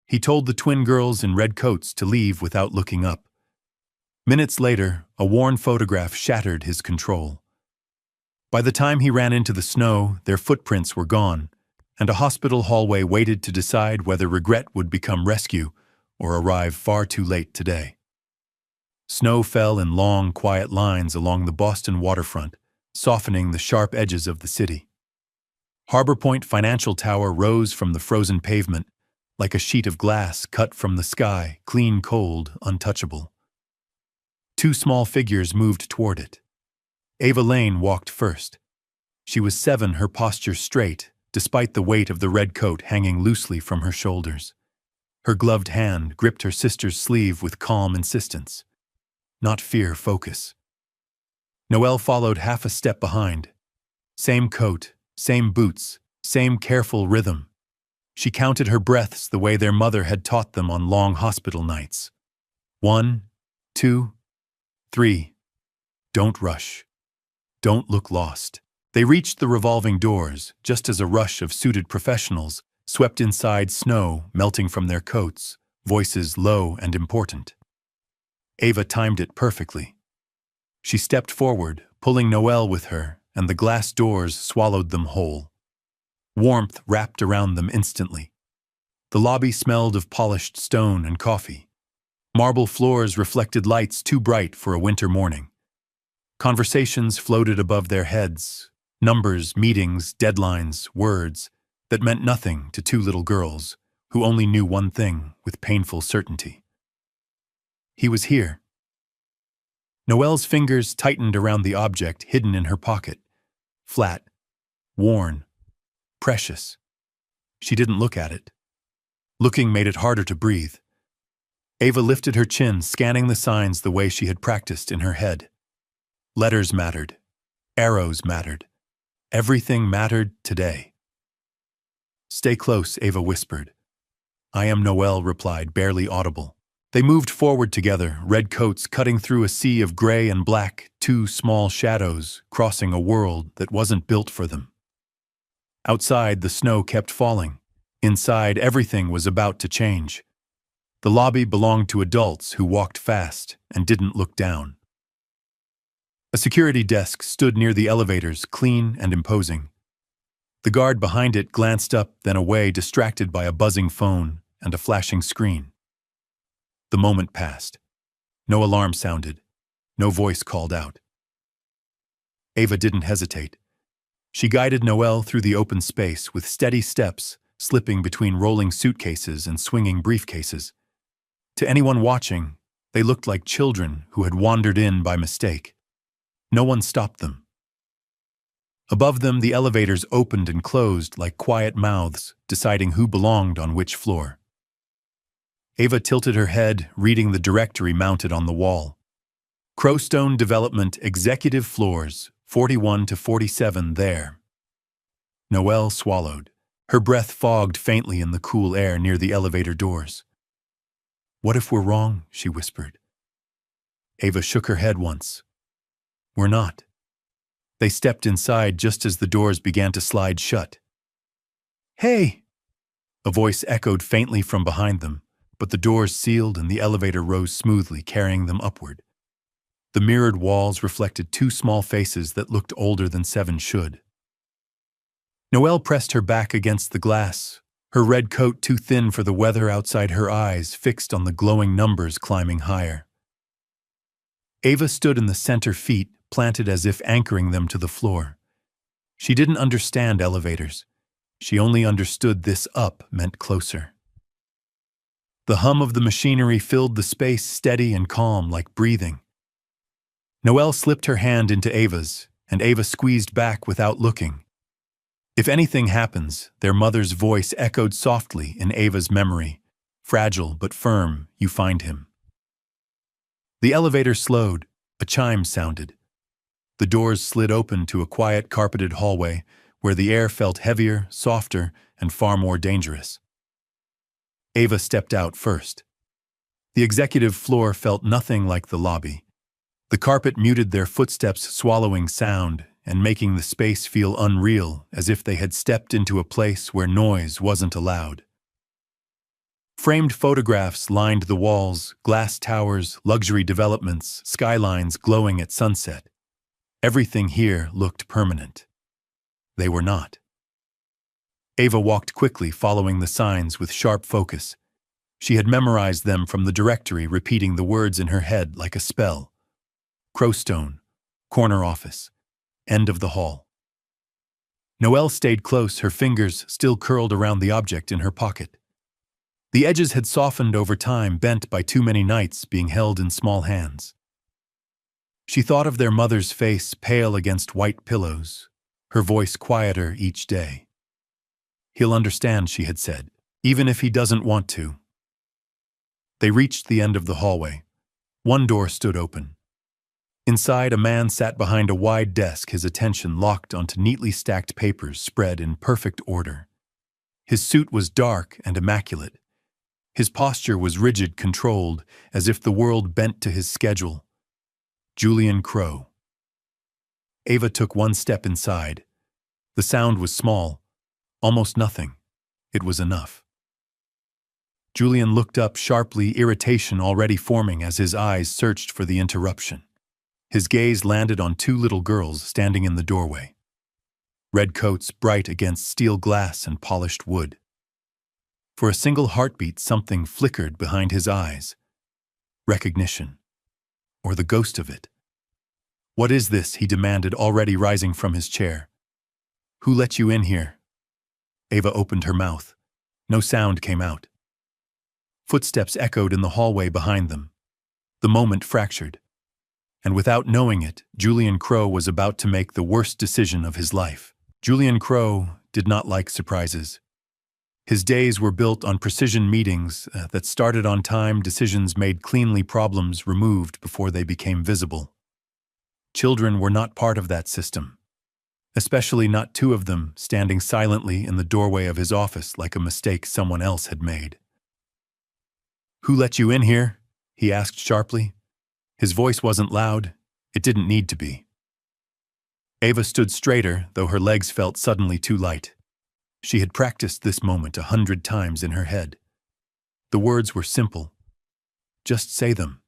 He told the twin girls in red coats to leave without looking up. Minutes later, a worn photograph shattered his control. By the time he ran into the snow, their footprints were gone, and a hospital hallway waited to decide whether regret would become rescue or arrive far too late today. Snow fell in long, quiet lines along the Boston waterfront, softening the sharp edges of the city. Harbor Point Financial Tower rose from the frozen pavement, like a sheet of glass cut from the sky, clean, cold, untouchable. Two small figures moved toward it. Ava Lane walked first. She was 7, her posture straight, despite the weight of the red coat hanging loosely from her shoulders. Her gloved hand gripped her sister's sleeve with calm insistence. Not fear, focus. Noelle followed half a step behind. Same coat, same boots, same careful rhythm. She counted her breaths the way their mother had taught them on long hospital nights. 1, 2, 3. Don't rush. Don't look lost. They reached the revolving doors just as a rush of suited professionals swept inside, snow melting from their coats, voices low and important. Ava timed it perfectly. She stepped forward, pulling Noelle with her, and the glass doors swallowed them whole. Warmth wrapped around them instantly. The lobby smelled of polished stone and coffee. Marble floors reflected lights too bright for a winter morning. Conversations floated above their heads, numbers, meetings, deadlines, words that meant nothing to two little girls who only knew one thing with painful certainty. He was here. Noelle's fingers tightened around the object hidden in her pocket. Flat, worn, precious. She didn't look at it. Looking made it harder to breathe. Ava lifted her chin, scanning the signs the way she had practiced in her head. Letters mattered. Arrows mattered. Everything mattered today. Stay close, Ava whispered. I am Noelle, replied, barely audible. They moved forward together, red coats cutting through a sea of gray and black, two small shadows crossing a world that wasn't built for them. Outside, the snow kept falling. Inside, everything was about to change. The lobby belonged to adults who walked fast and didn't look down. A security desk stood near the elevators, clean and imposing. The guard behind it glanced up, then away, distracted by a buzzing phone and a flashing screen. The moment passed. No alarm sounded. No voice called out. Ava didn't hesitate. She guided Noelle through the open space with steady steps, slipping between rolling suitcases and swinging briefcases. To anyone watching, they looked like children who had wandered in by mistake. No one stopped them. Above them, the elevators opened and closed like quiet mouths, deciding who belonged on which floor. Ava tilted her head, reading the directory mounted on the wall. Crowstone Development Executive Floors, 41 to 47 there. Noelle swallowed. Her breath fogged faintly in the cool air near the elevator doors. What if we're wrong? She whispered. Ava shook her head once. We're not. They stepped inside just as the doors began to slide shut. Hey! A voice echoed faintly from behind them, but the doors sealed and the elevator rose smoothly, carrying them upward. The mirrored walls reflected two small faces that looked older than 7 should. Noelle pressed her back against the glass, her red coat too thin for the weather outside, her eyes fixed on the glowing numbers climbing higher. Ava stood in the center, feet planted as if anchoring them to the floor. She didn't understand elevators. She only understood this up meant closer. The hum of the machinery filled the space, steady and calm like breathing. Noelle slipped her hand into Ava's, and Ava squeezed back without looking. If anything happens, their mother's voice echoed softly in Ava's memory. Fragile but firm, you find him. The elevator slowed. A chime sounded. The doors slid open to a quiet, carpeted hallway where the air felt heavier, softer, and far more dangerous. Ava stepped out first. The executive floor felt nothing like the lobby. The carpet muted their footsteps, swallowing sound and making the space feel unreal, as if they had stepped into a place where noise wasn't allowed. Framed photographs lined the walls, glass towers, luxury developments, skylines glowing at sunset. Everything here looked permanent. They were not. Ava walked quickly, following the signs with sharp focus. She had memorized them from the directory, repeating the words in her head like a spell. Crowstone, corner office, end of the hall. Noelle stayed close, her fingers still curled around the object in her pocket. The edges had softened over time, bent by too many nights being held in small hands. She thought of their mother's face, pale against white pillows, her voice quieter each day. "He'll understand," she had said, "even if he doesn't want to." They reached the end of the hallway. One door stood open. Inside, a man sat behind a wide desk, his attention locked onto neatly stacked papers spread in perfect order. His suit was dark and immaculate. His posture was rigid, controlled, as if the world bent to his schedule. Julian Crow. Ava took one step inside. The sound was small, almost nothing. It was enough. Julian looked up sharply, irritation already forming as his eyes searched for the interruption. His gaze landed on two little girls standing in the doorway. Red coats bright against steel glass and polished wood. For a single heartbeat, something flickered behind his eyes. Recognition. Or the ghost of it. "What is this?" he demanded, already rising from his chair. "Who let you in here?" Ava opened her mouth. No sound came out. Footsteps echoed in the hallway behind them. The moment fractured. And without knowing it, Julian Crow was about to make the worst decision of his life. Julian Crow did not like surprises. His days were built on precision meetings that started on time, decisions made cleanly, problems removed before they became visible. Children were not part of that system, especially not two of them standing silently in the doorway of his office like a mistake someone else had made. "Who let you in here?" he asked sharply. His voice wasn't loud. It didn't need to be. Ava stood straighter, though her legs felt suddenly too light. She had practiced this moment 100 times in her head. The words were simple. Just say them.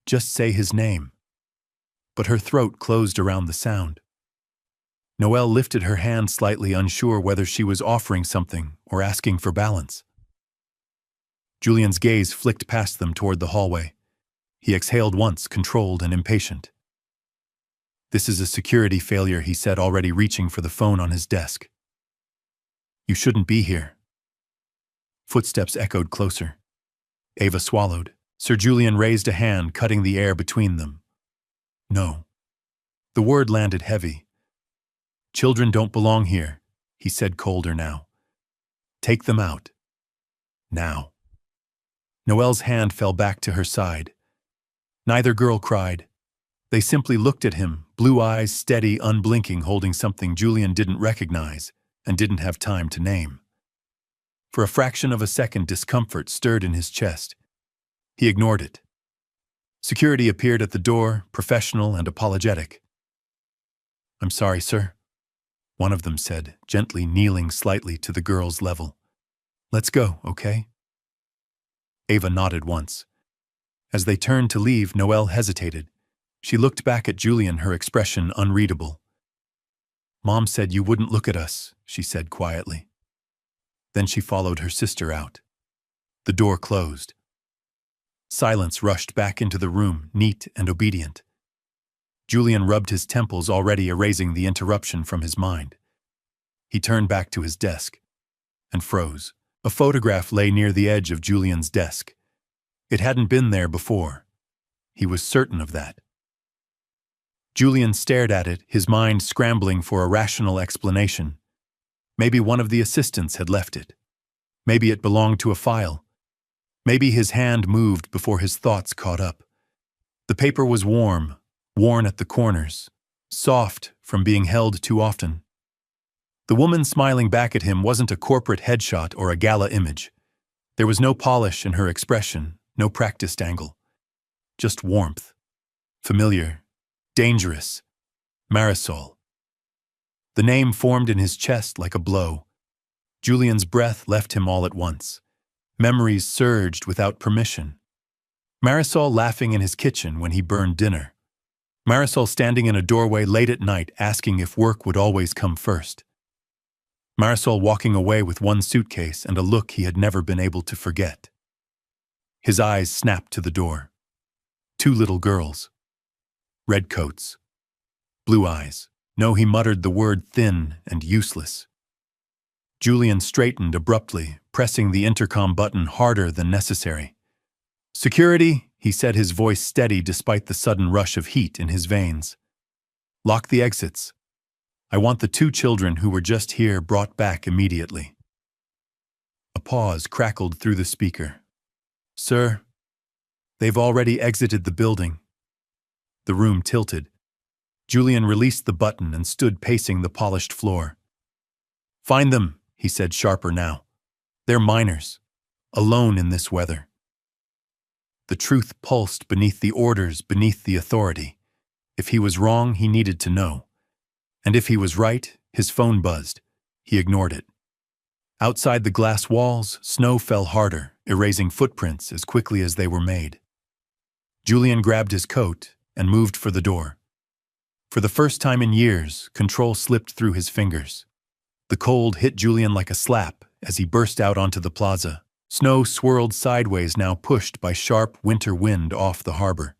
Just say his name. But her throat closed around the sound. Noelle lifted her hand slightly, unsure whether she was offering something or asking for balance. Julian's gaze flicked past them toward the hallway. He exhaled once, controlled and impatient. "This is a security failure," he said, already reaching for the phone on his desk. "You shouldn't be here." Footsteps echoed closer. Ava swallowed. Sir Julian raised a hand, cutting the air between them. "No." The word landed heavy. "Children don't belong here," he said, colder now. "Take them out. Now." Noelle's hand fell back to her side. Neither girl cried. They simply looked at him, blue eyes steady, unblinking, holding something Julian didn't recognize and didn't have time to name. For a fraction of a second, discomfort stirred in his chest. He ignored it. Security appeared at the door, professional and apologetic. "I'm sorry, sir," one of them said, gently kneeling slightly to the girl's level. "Let's go, okay?" Ava nodded once. As they turned to leave, Noelle hesitated. She looked back at Julian, her expression unreadable. "Mom said you wouldn't look at us," she said quietly. Then she followed her sister out. The door closed. Silence rushed back into the room, neat and obedient. Julian rubbed his temples, already erasing the interruption from his mind. He turned back to his desk and froze. A photograph lay near the edge of Julian's desk. It hadn't been there before. He was certain of that. Julian stared at it, his mind scrambling for a rational explanation. Maybe one of the assistants had left it. Maybe it belonged to a file. Maybe his hand moved before his thoughts caught up. The paper was warm, worn at the corners, soft from being held too often. The woman smiling back at him wasn't a corporate headshot or a gala image. There was no polish in her expression, no practiced angle. Just warmth. Familiar. Dangerous. Marisol. The name formed in his chest like a blow. Julian's breath left him all at once. Memories surged without permission. Marisol laughing in his kitchen when he burned dinner. Marisol standing in a doorway late at night asking if work would always come first. Marisol walking away with one suitcase and a look he had never been able to forget. His eyes snapped to the door. Two little girls. Red coats. Blue eyes. No, he muttered the word thin and useless. Julian straightened abruptly, pressing the intercom button harder than necessary. "Security," he said, his voice steady despite the sudden rush of heat in his veins. "Lock the exits. I want the two children who were just here brought back immediately." A pause crackled through the speaker. "Sir, they've already exited the building." The room tilted. Julian released the button and stood pacing the polished floor. "Find them," he said, sharper now. "They're minors, alone in this weather." The truth pulsed beneath the orders, beneath the authority. If he was wrong, he needed to know. And if he was right, his phone buzzed. He ignored it. Outside the glass walls, snow fell harder, erasing footprints as quickly as they were made. Julian grabbed his coat and moved for the door. For the first time in years, control slipped through his fingers. The cold hit Julian like a slap as he burst out onto the plaza. Snow swirled sideways, now pushed by sharp winter wind off the harbor.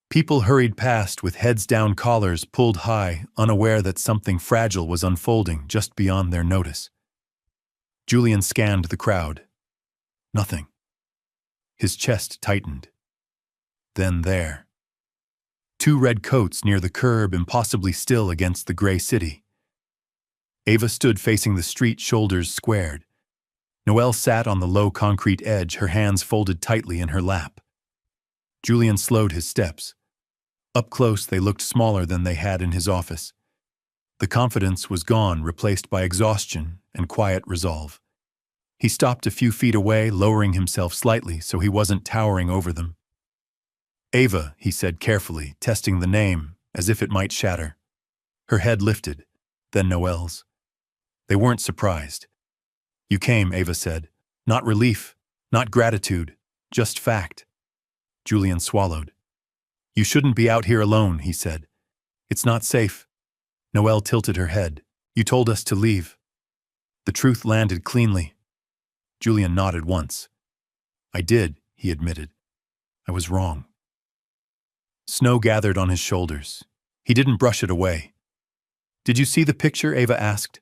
People hurried past with heads down, collars pulled high, unaware that something fragile was unfolding just beyond their notice. Julian scanned the crowd. Nothing. His chest tightened. Then there. Two red coats near the curb, impossibly still against the gray city. Ava stood facing the street, shoulders squared. Noelle sat on the low concrete edge, her hands folded tightly in her lap. Julian slowed his steps. Up close, they looked smaller than they had in his office. The confidence was gone, replaced by exhaustion and quiet resolve. He stopped a few feet away, lowering himself slightly so he wasn't towering over them. "Ava," he said carefully, testing the name as if it might shatter. Her head lifted, then Noelle's. They weren't surprised. "You came," Ava said. "Not relief, not gratitude, just fact." Julian swallowed. "You shouldn't be out here alone," he said. "It's not safe." Noelle tilted her head. "You told us to leave." The truth landed cleanly. Julian nodded once. "I did," he admitted. "I was wrong." Snow gathered on his shoulders. He didn't brush it away. "Did you see the picture?" Ava asked.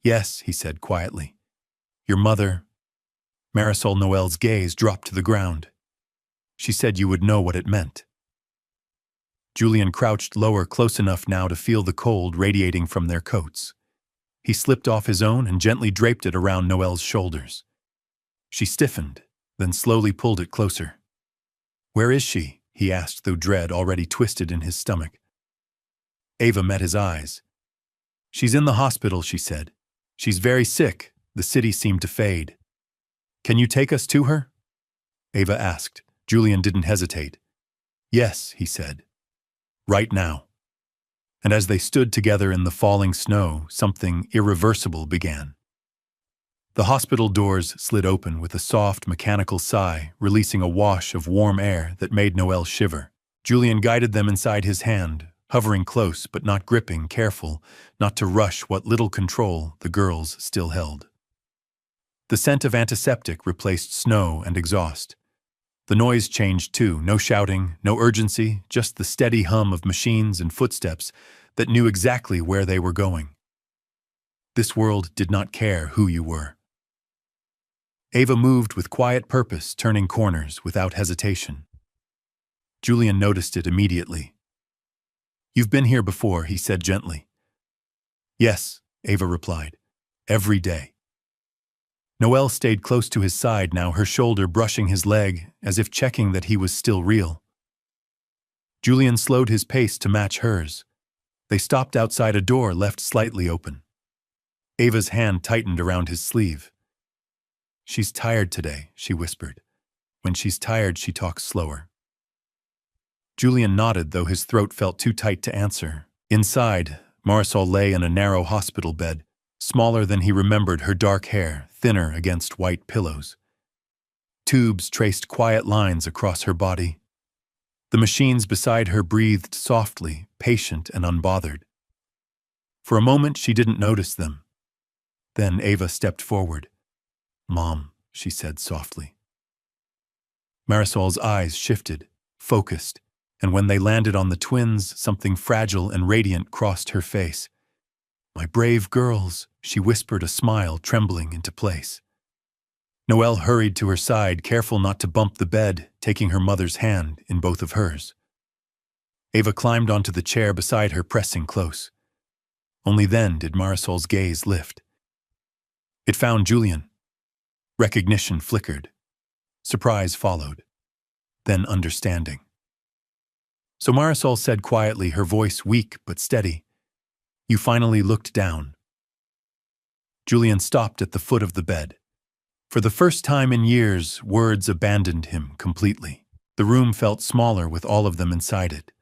"Yes," he said quietly. "Your mother." Marisol Noelle's gaze dropped to the ground. "She said you would know what it meant." Julian crouched lower, close enough now to feel the cold radiating from their coats. He slipped off his own and gently draped it around Noelle's shoulders. She stiffened, then slowly pulled it closer. "Where is she?" he asked, though dread already twisted in his stomach. Ava met his eyes. "She's in the hospital," she said. "She's very sick." The city seemed to fade. "Can you take us to her?" Ava asked. Julian didn't hesitate. "Yes," he said. "Right now." And as they stood together in the falling snow, something irreversible began. The hospital doors slid open with a soft, mechanical sigh, releasing a wash of warm air that made Noelle shiver. Julian guided them inside his hand, hovering close but not gripping, careful not to rush what little control the girls still held. The scent of antiseptic replaced snow and exhaust. The noise changed too, no shouting, no urgency, just the steady hum of machines and footsteps that knew exactly where they were going. This world did not care who you were. Ava moved with quiet purpose, turning corners without hesitation. Julian noticed it immediately. "You've been here before," he said gently. "Yes," Ava replied. "Every day." Noelle stayed close to his side now, her shoulder brushing his leg, as if checking that he was still real. Julian slowed his pace to match hers. They stopped outside a door left slightly open. Ava's hand tightened around his sleeve. "She's tired today," she whispered. When she's tired, she talks slower. Julian nodded, though his throat felt too tight to answer. Inside, Marisol lay in a narrow hospital bed, smaller than he remembered, her dark hair thinner against white pillows. Tubes traced quiet lines across her body. The machines beside her breathed softly, patient and unbothered. For a moment, she didn't notice them. Then Ava stepped forward. "Mom," she said softly. Marisol's eyes shifted, focused, and when they landed on the twins, something fragile and radiant crossed her face. "My brave girls," she whispered, a smile trembling into place. Noelle hurried to her side, careful not to bump the bed, taking her mother's hand in both of hers. Ava climbed onto the chair beside her, pressing close. Only then did Marisol's gaze lift. It found Julian. Recognition flickered. Surprise followed. Then understanding. So Marisol said quietly, her voice weak but steady, "You finally looked down." Julian stopped at the foot of the bed. For the first time in years, words abandoned him completely. The room felt smaller with all of them inside it.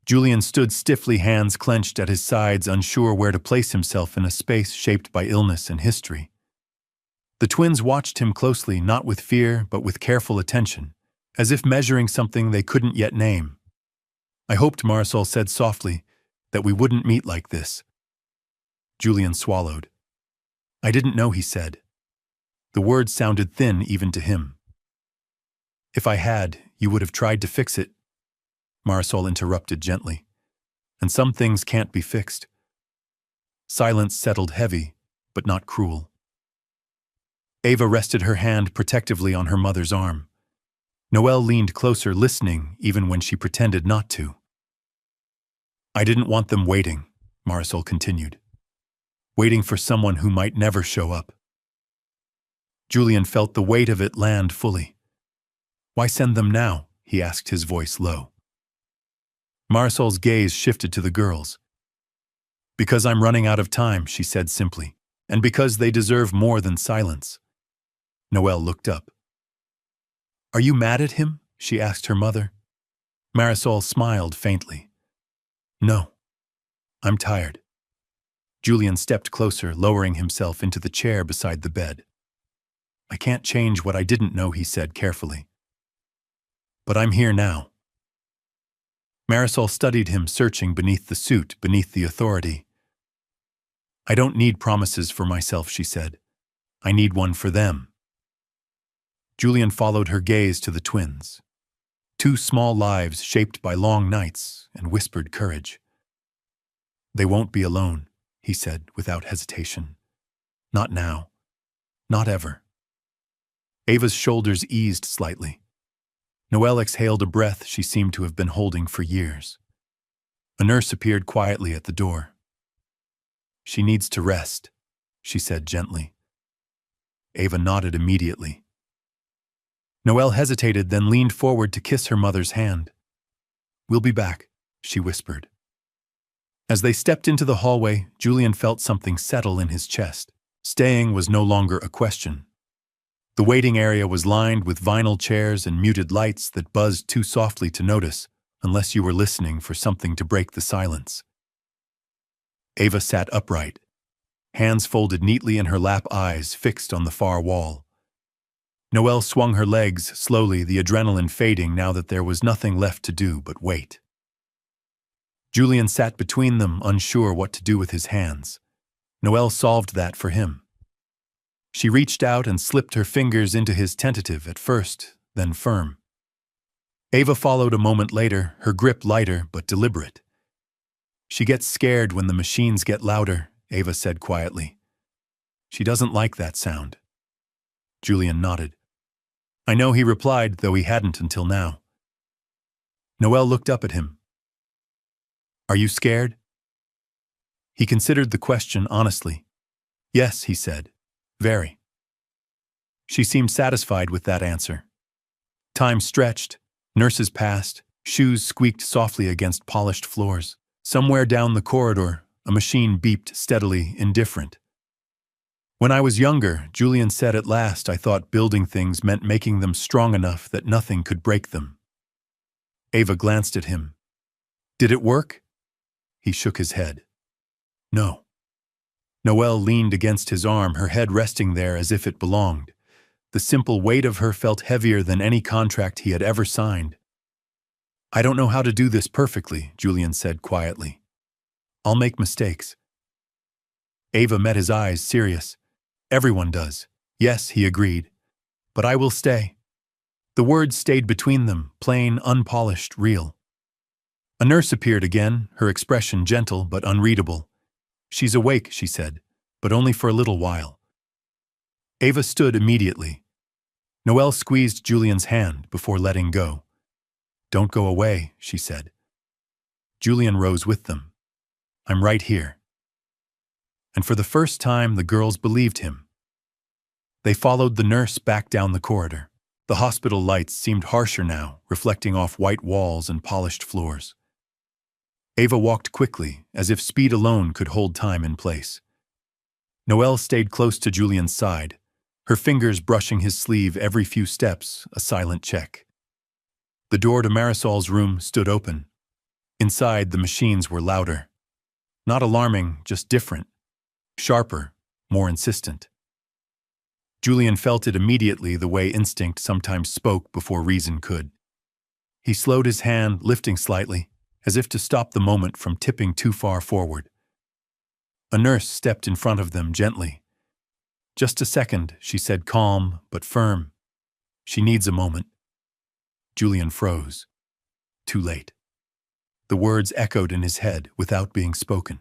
Julian stood stiffly, hands clenched at his sides, unsure where to place himself in a space shaped by illness and history. The twins watched him closely, not with fear, but with careful attention, as if measuring something they couldn't yet name. "I hoped," Marisol said softly, "that we wouldn't meet like this." Julian swallowed. "I didn't know," he said. The words sounded thin even to him. "If I had, you would have tried to fix it," Marisol interrupted gently. "And some things can't be fixed." Silence settled heavy, but not cruel. Ava rested her hand protectively on her mother's arm. Noelle leaned closer, listening even when she pretended not to. "I didn't want them waiting," Marisol continued. "Waiting for someone who might never show up." Julian felt the weight of it land fully. "Why send them now?" he asked, his voice low. Marisol's gaze shifted to the girls. "Because I'm running out of time," she said simply, "and because they deserve more than silence." Noelle looked up. "Are you mad at him?" she asked her mother. Marisol smiled faintly. "No. I'm tired." Julian stepped closer, lowering himself into the chair beside the bed. "I can't change what I didn't know," he said carefully. "But I'm here now." Marisol studied him, searching beneath the suit, beneath the authority. "I don't need promises for myself," she said. "I need one for them." Julian followed her gaze to the twins. Two small lives shaped by long nights, and whispered courage. "They won't be alone," he said without hesitation. "Not now. Not ever." Ava's shoulders eased slightly. Noelle exhaled a breath she seemed to have been holding for years. A nurse appeared quietly at the door. "She needs to rest," she said gently. Ava nodded immediately. Noelle hesitated, then leaned forward to kiss her mother's hand. "We'll be back," she whispered. As they stepped into the hallway, Julian felt something settle in his chest. Staying was no longer a question. The waiting area was lined with vinyl chairs and muted lights that buzzed too softly to notice, unless you were listening for something to break the silence. Ava sat upright, hands folded neatly in her lap, eyes fixed on the far wall. Noelle swung her legs slowly, the adrenaline fading now that there was nothing left to do but wait. Julian sat between them, unsure what to do with his hands. Noelle solved that for him. She reached out and slipped her fingers into his, tentative at first, then firm. Ava followed a moment later, her grip lighter but deliberate. "She gets scared when the machines get louder," Ava said quietly. "She doesn't like that sound." Julian nodded. "I know," he replied, though he hadn't until now. Noelle looked up at him. "Are you scared?" He considered the question honestly. "Yes," he said. "Very." She seemed satisfied with that answer. Time stretched, nurses passed, shoes squeaked softly against polished floors. Somewhere down the corridor, a machine beeped steadily, indifferent. "When I was younger," Julian said at last, "I thought building things meant making them strong enough that nothing could break them." Ava glanced at him. "Did it work?" He shook his head. "No." Noelle leaned against his arm, her head resting there as if it belonged. The simple weight of her felt heavier than any contract he had ever signed. "I don't know how to do this perfectly," Julian said quietly. "I'll make mistakes." Ava met his eyes, serious. "Everyone does." "Yes," he agreed. "But I will stay." The words stayed between them, plain, unpolished, real. A nurse appeared again, her expression gentle but unreadable. "She's awake," she said, "but only for a little while." Ava stood immediately. Noelle squeezed Julian's hand before letting go. "Don't go away," she said. Julian rose with them. "I'm right here." And for the first time, the girls believed him. They followed the nurse back down the corridor. The hospital lights seemed harsher now, reflecting off white walls and polished floors. Ava walked quickly, as if speed alone could hold time in place. Noelle stayed close to Julian's side, her fingers brushing his sleeve every few steps, a silent check. The door to Marisol's room stood open. Inside, the machines were louder. Not alarming, just different. Sharper, more insistent. Julian felt it immediately, the way instinct sometimes spoke before reason could. He slowed his hand, lifting slightly, as if to stop the moment from tipping too far forward. A nurse stepped in front of them gently. "Just a second," she said, calm but firm. "She needs a moment." Julian froze. Too late. The words echoed in his head without being spoken.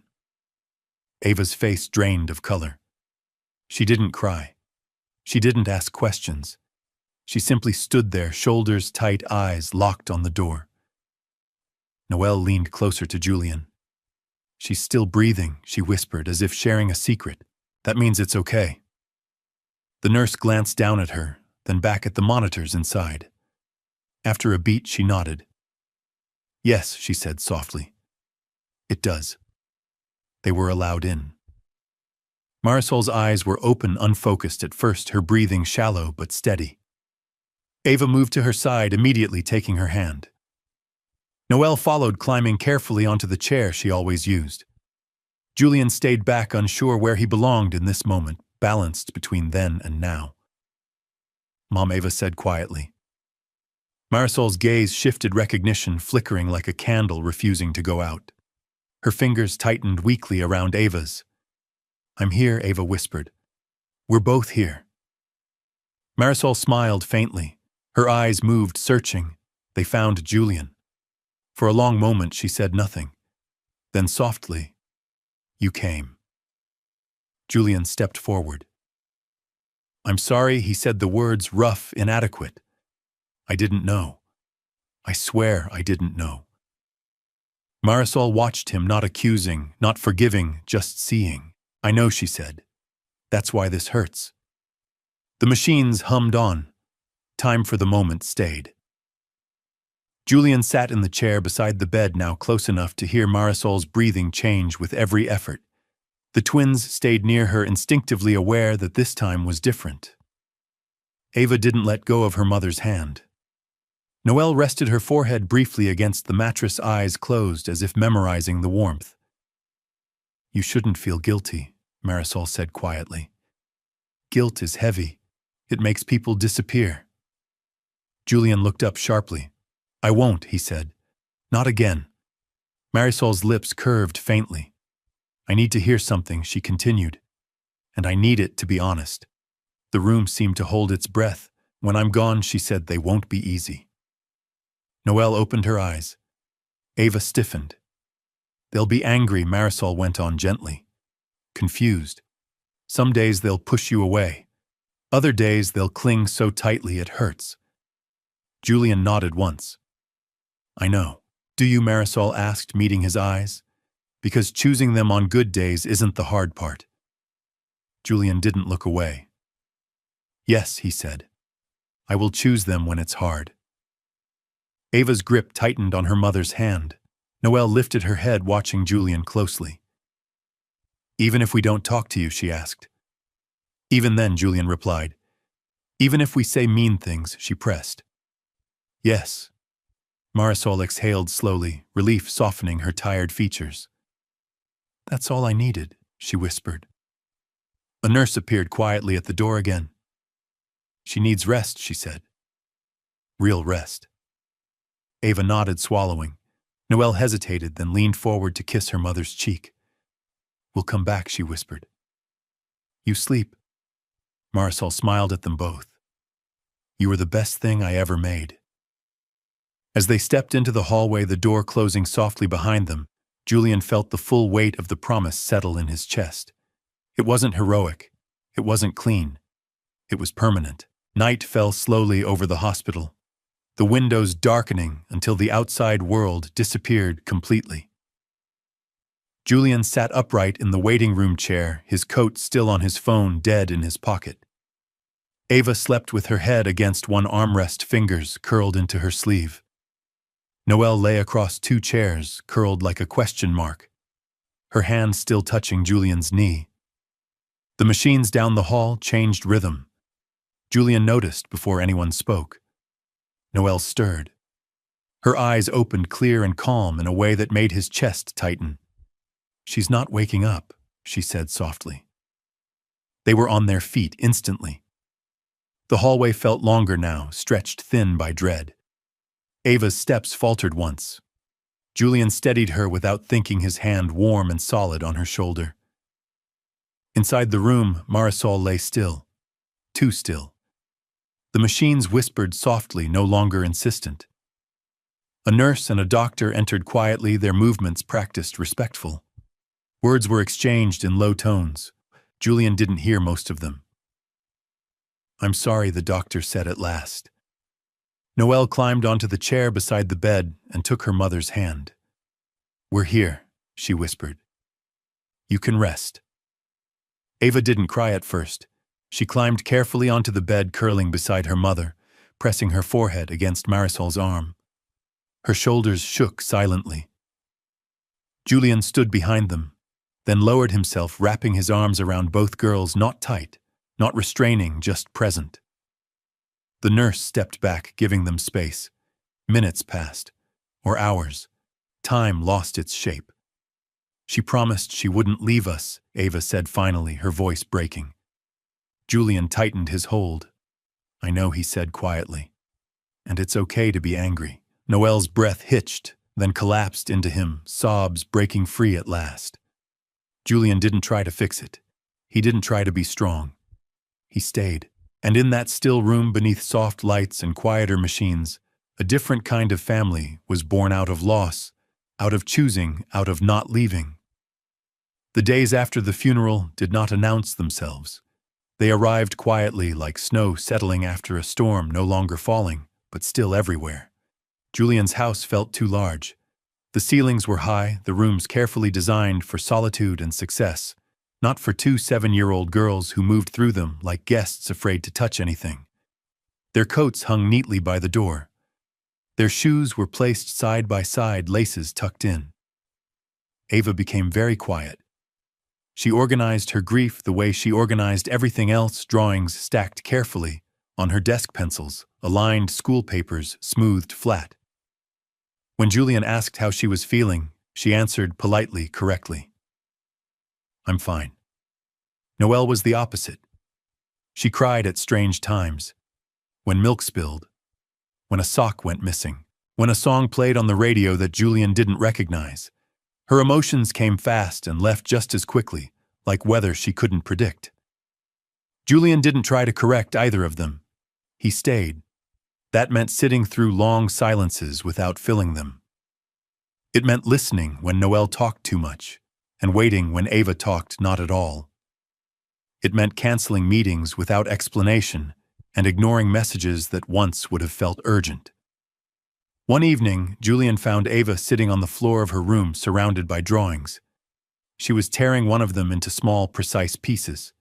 Ava's face drained of color. She didn't cry. She didn't ask questions. She simply stood there, shoulders tight, eyes locked on the door. Noelle leaned closer to Julian. "She's still breathing," she whispered, as if sharing a secret. "That means it's okay." The nurse glanced down at her, then back at the monitors inside. After a beat, she nodded. "Yes," she said softly. "It does." They were allowed in. Marisol's eyes were open, unfocused at first, her breathing shallow but steady. Ava moved to her side, immediately taking her hand. Noelle followed, climbing carefully onto the chair she always used. Julian stayed back, unsure where he belonged in this moment, balanced between then and now. "Mom," Ava said quietly. Marisol's gaze shifted, recognition flickering like a candle refusing to go out. Her fingers tightened weakly around Ava's. "I'm here," Ava whispered. "We're both here." Marisol smiled faintly. Her eyes moved, searching. They found Julian. For a long moment she said nothing. Then softly, "You came." Julian stepped forward. "I'm sorry," he said, the words rough, inadequate. "I didn't know. I swear I didn't know." Marisol watched him, not accusing, not forgiving, just seeing. "I know," she said. "That's why this hurts." The machines hummed on. Time for the moment stayed. Julian sat in the chair beside the bed, now close enough to hear Marisol's breathing change with every effort. The twins stayed near her, instinctively aware that this time was different. Ava didn't let go of her mother's hand. Noelle rested her forehead briefly against the mattress, eyes closed as if memorizing the warmth. "You shouldn't feel guilty," Marisol said quietly. "Guilt is heavy. It makes people disappear." Julian looked up sharply. "I won't," he said. "Not again." Marisol's lips curved faintly. "I need to hear something," she continued. "And I need it to be honest." The room seemed to hold its breath. "When I'm gone," she said, "they won't be easy." Noelle opened her eyes. Ava stiffened. "They'll be angry," Marisol went on gently. "Confused. Some days they'll push you away. Other days they'll cling so tightly it hurts." Julian nodded once. "I know." "Do you?" Marisol asked, meeting his eyes. "Because choosing them on good days isn't the hard part." Julian didn't look away. "Yes," he said. "I will choose them when it's hard." Ava's grip tightened on her mother's hand. Noelle lifted her head, watching Julian closely. "Even if we don't talk to you?" she asked. "Even then," Julian replied. "Even if we say mean things?" she pressed. "Yes." Marisol exhaled slowly, relief softening her tired features. "That's all I needed," she whispered. A nurse appeared quietly at the door again. She needs rest, she said. Real rest. Ava nodded, swallowing. Noelle hesitated, then leaned forward to kiss her mother's cheek. We'll come back, she whispered. You sleep. Marisol smiled at them both. You were the best thing I ever made. As they stepped into the hallway, the door closing softly behind them, Julian felt the full weight of the promise settle in his chest. It wasn't heroic. It wasn't clean. It was permanent. Night fell slowly over the hospital, the windows darkening until the outside world disappeared completely. Julian sat upright in the waiting room chair, his coat still on his phone dead in his pocket. Ava slept with her head against one armrest, fingers curled into her sleeve. Noelle lay across two chairs, curled like a question mark, her hand still touching Julian's knee. The machines down the hall changed rhythm. Julian noticed before anyone spoke. Noelle stirred. Her eyes opened clear and calm in a way that made his chest tighten. She's not waking up, she said softly. They were on their feet instantly. The hallway felt longer now, stretched thin by dread. Ava's steps faltered once. Julian steadied her without thinking, his hand warm and solid on her shoulder. Inside the room, Marisol lay still. Too still. The machines whispered softly, no longer insistent. A nurse and a doctor entered quietly, their movements practiced, respectful. Words were exchanged in low tones. Julian didn't hear most of them. I'm sorry, the doctor said at last. Noelle climbed onto the chair beside the bed and took her mother's hand. We're here, she whispered. You can rest. Ava didn't cry at first. She climbed carefully onto the bed, curling beside her mother, pressing her forehead against Marisol's arm. Her shoulders shook silently. Julian stood behind them, then lowered himself, wrapping his arms around both girls, not tight, not restraining, just present. The nurse stepped back, giving them space. Minutes passed, or hours. Time lost its shape. She promised she wouldn't leave us, Ava said finally, her voice breaking. Julian tightened his hold. I know, he said quietly. And it's okay to be angry. Noelle's breath hitched, then collapsed into him, sobs breaking free at last. Julian didn't try to fix it. He didn't try to be strong. He stayed. And in that still room beneath soft lights and quieter machines, a different kind of family was born out of loss, out of choosing, out of not leaving. The days after the funeral did not announce themselves. They arrived quietly, like snow settling after a storm, no longer falling, but still everywhere. Julian's house felt too large. The ceilings were high, the rooms carefully designed for solitude and success, not for two 7-year-old girls who moved through them like guests afraid to touch anything. Their coats hung neatly by the door. Their shoes were placed side by side, laces tucked in. Ava became very quiet. She organized her grief the way she organized everything else, drawings stacked carefully on her desk, pencils, aligned, school papers smoothed flat. When Julian asked how she was feeling, she answered politely, correctly. I'm fine. Noelle was the opposite. She cried at strange times. When milk spilled. When a sock went missing. When a song played on the radio that Julian didn't recognize. Her emotions came fast and left just as quickly, like weather she couldn't predict. Julian didn't try to correct either of them. He stayed. That meant sitting through long silences without filling them. It meant listening when Noelle talked too much, and waiting when Ava talked not at all. It meant canceling meetings without explanation and ignoring messages that once would have felt urgent. One evening, Julian found Ava sitting on the floor of her room surrounded by drawings. She was tearing one of them into small, precise pieces.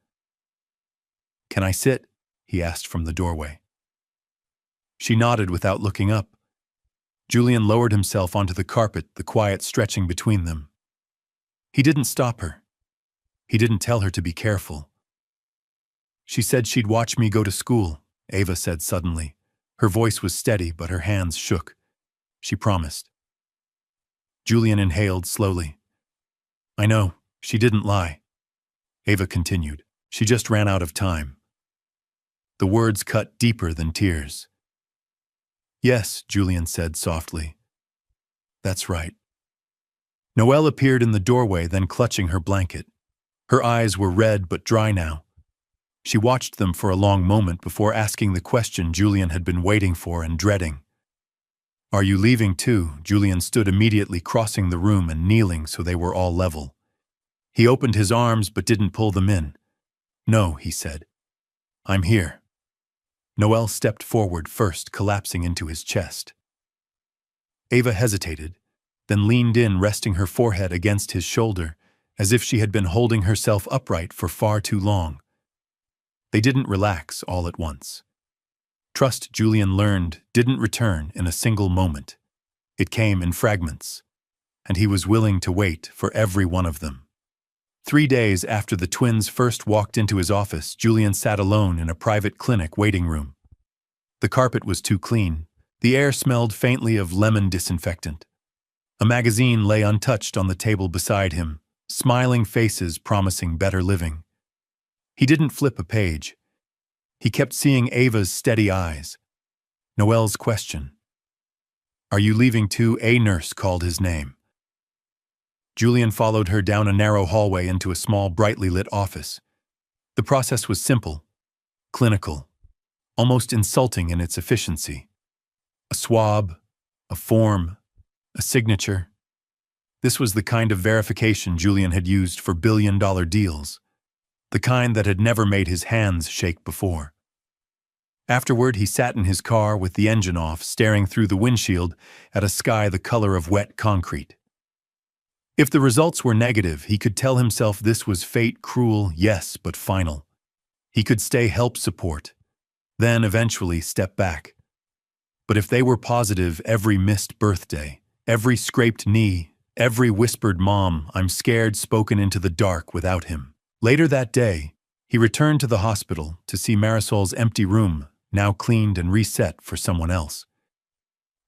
Can I sit? He asked from the doorway. She nodded without looking up. Julian lowered himself onto the carpet, the quiet stretching between them. He didn't stop her. He didn't tell her to be careful. She said she'd watch me go to school, Ava said suddenly. Her voice was steady, but her hands shook. She promised. Julian inhaled slowly. I know, she didn't lie. Ava continued. She just ran out of time. The words cut deeper than tears. "Yes," Julian said softly. "That's right." Noelle appeared in the doorway, then clutching her blanket. Her eyes were red but dry now. She watched them for a long moment before asking the question Julian had been waiting for and dreading. "Are you leaving too?" Julian stood immediately, crossing the room and kneeling so they were all level. He opened his arms but didn't pull them in. "No," he said. "I'm here." Noelle stepped forward first, collapsing into his chest. Ava hesitated, then leaned in, resting her forehead against his shoulder, as if she had been holding herself upright for far too long. They didn't relax all at once. Trust, Julian learned, didn't return in a single moment. It came in fragments, and he was willing to wait for every one of them. 3 days after the twins first walked into his office, Julian sat alone in a private clinic waiting room. The carpet was too clean. The air smelled faintly of lemon disinfectant. A magazine lay untouched on the table beside him, smiling faces promising better living. He didn't flip a page. He kept seeing Ava's steady eyes. Noelle's question. "Are you leaving too?" A nurse called his name. Julian followed her down a narrow hallway into a small, brightly lit office. The process was simple, clinical, almost insulting in its efficiency. A swab, a form, a signature. This was the kind of verification Julian had used for billion-dollar deals, the kind that had never made his hands shake before. Afterward, he sat in his car with the engine off, staring through the windshield at a sky the color of wet concrete. If the results were negative, he could tell himself this was fate, cruel, yes, but final. He could stay help support, then eventually step back. But if they were positive, every missed birthday, every scraped knee, every whispered "Mom, I'm scared," spoken into the dark without him. Later that day, he returned to the hospital to see Marisol's empty room, now cleaned and reset for someone else.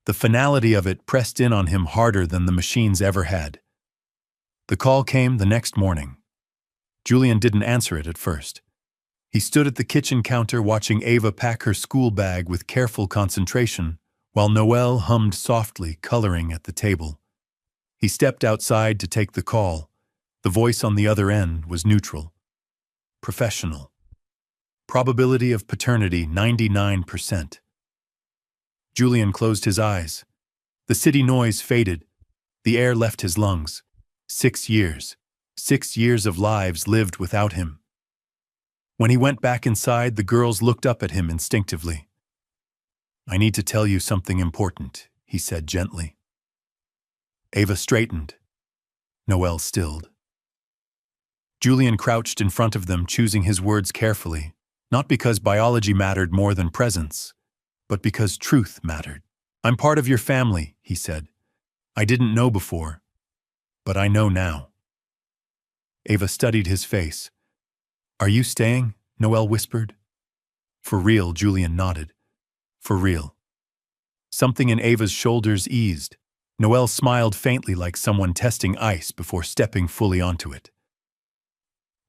The finality of it pressed in on him harder than the machines ever had. The call came the next morning. Julian didn't answer it at first. He stood at the kitchen counter watching Ava pack her school bag with careful concentration, while Noelle hummed softly, coloring at the table. He stepped outside to take the call. The voice on the other end was neutral. Professional. Probability of paternity 99%. Julian closed his eyes. The city noise faded. The air left his lungs. 6 years. 6 years of lives lived without him. When he went back inside, the girls looked up at him instinctively. "I need to tell you something important," he said gently. Ava straightened. Noelle stilled. Julian crouched in front of them, choosing his words carefully, not because biology mattered more than presence, but because truth mattered. "I'm part of your family," he said. "I didn't know before, but I know now." Ava studied his face. "Are you staying?" Noelle whispered. "For real," Julian nodded. "For real." Something in Ava's shoulders eased. Noelle smiled faintly, like someone testing ice before stepping fully onto it.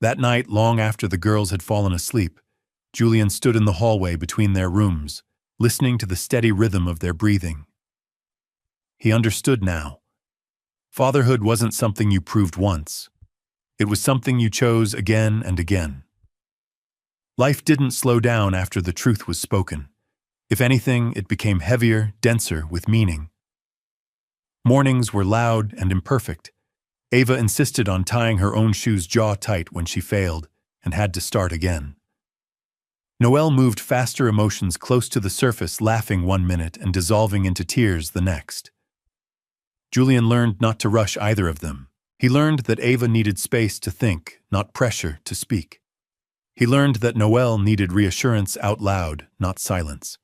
That night, long after the girls had fallen asleep, Julian stood in the hallway between their rooms, listening to the steady rhythm of their breathing. He understood now. Fatherhood wasn't something you proved once. It was something you chose again and again. Life didn't slow down after the truth was spoken. If anything, it became heavier, denser with meaning. Mornings were loud and imperfect. Ava insisted on tying her own shoes jaw tight when she failed and had to start again. Noelle moved faster, emotions close to the surface, laughing one minute and dissolving into tears the next. Julian learned not to rush either of them. He learned that Ava needed space to think, not pressure to speak. He learned that Noelle needed reassurance out loud, not silence.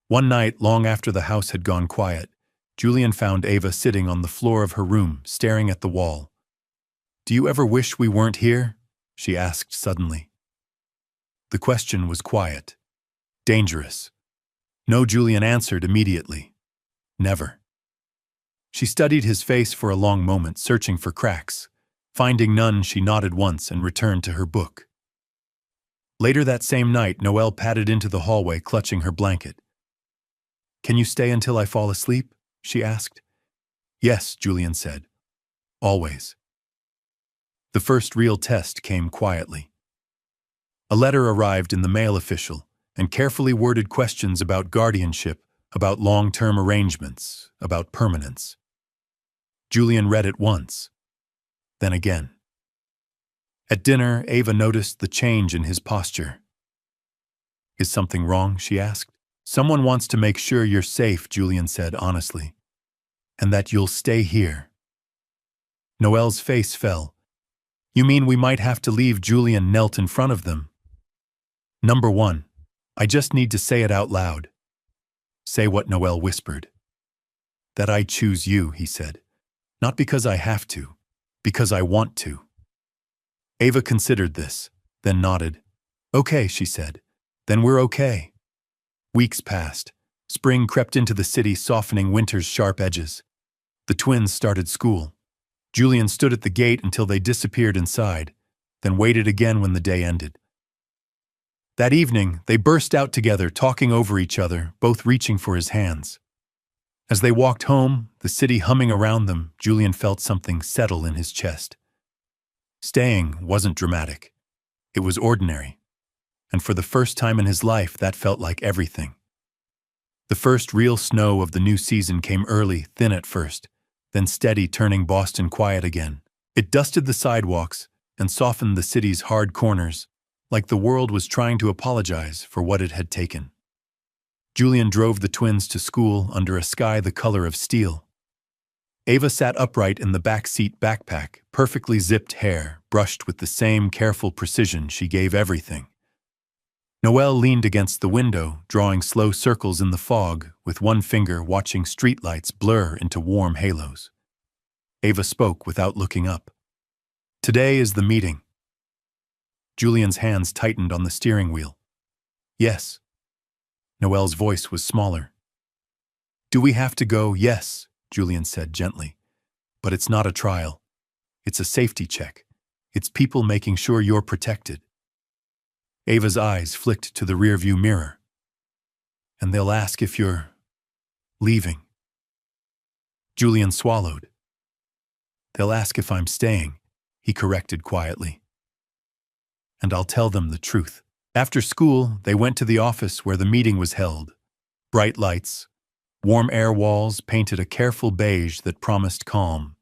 One night, long after the house had gone quiet, Julian found Ava sitting on the floor of her room, staring at the wall. "Do you ever wish we weren't here?" she asked suddenly. The question was quiet, dangerous. No, Julian answered immediately. Never. She studied his face for a long moment, searching for cracks. Finding none, she nodded once and returned to her book. Later that same night, Noelle padded into the hallway, clutching her blanket. "Can you stay until I fall asleep?" she asked. "Yes," Julian said. "Always." The first real test came quietly. A letter arrived in the mail official, and carefully worded questions about guardianship, about long-term arrangements, about permanence. Julian read it once, then again. At dinner, Ava noticed the change in his posture. "Is something wrong?" she asked. "Someone wants to make sure you're safe," Julian said honestly, "and that you'll stay here." Noelle's face fell. "You mean we might have to leave?" Julian knelt in front of them. "Number one, I just need to say it out loud." "Say what?" Noelle whispered. "That I choose you," he said. "Not because I have to, because I want to." Ava considered this, then nodded. "Okay," she said. "Then we're okay." Weeks passed. Spring crept into the city, softening winter's sharp edges. The twins started school. Julian stood at the gate until they disappeared inside, then waited again when the day ended. That evening, they burst out together, talking over each other, both reaching for his hands. As they walked home, the city humming around them, Julian felt something settle in his chest. Staying wasn't dramatic. It was ordinary. And for the first time in his life, that felt like everything. The first real snow of the new season came early, thin at first, then steady, turning Boston quiet again. It dusted the sidewalks and softened the city's hard corners, like the world was trying to apologize for what it had taken. Julian drove the twins to school under a sky the color of steel. Ava sat upright in the back seat, backpack, perfectly zipped hair, brushed with the same careful precision she gave everything. Noelle leaned against the window, drawing slow circles in the fog, with one finger watching streetlights blur into warm halos. Ava spoke without looking up. "Today is the meeting." Julian's hands tightened on the steering wheel. "Yes." Noelle's voice was smaller. "Do we have to go?" "Yes," Julian said gently. "But it's not a trial. It's a safety check. It's people making sure you're protected." Ava's eyes flicked to the rearview mirror. "And they'll ask if you're leaving." Julian swallowed. "They'll ask if I'm staying," he corrected quietly. "And I'll tell them the truth." After school, they went to the office where the meeting was held. Bright lights, warm air walls painted a careful beige that promised calm.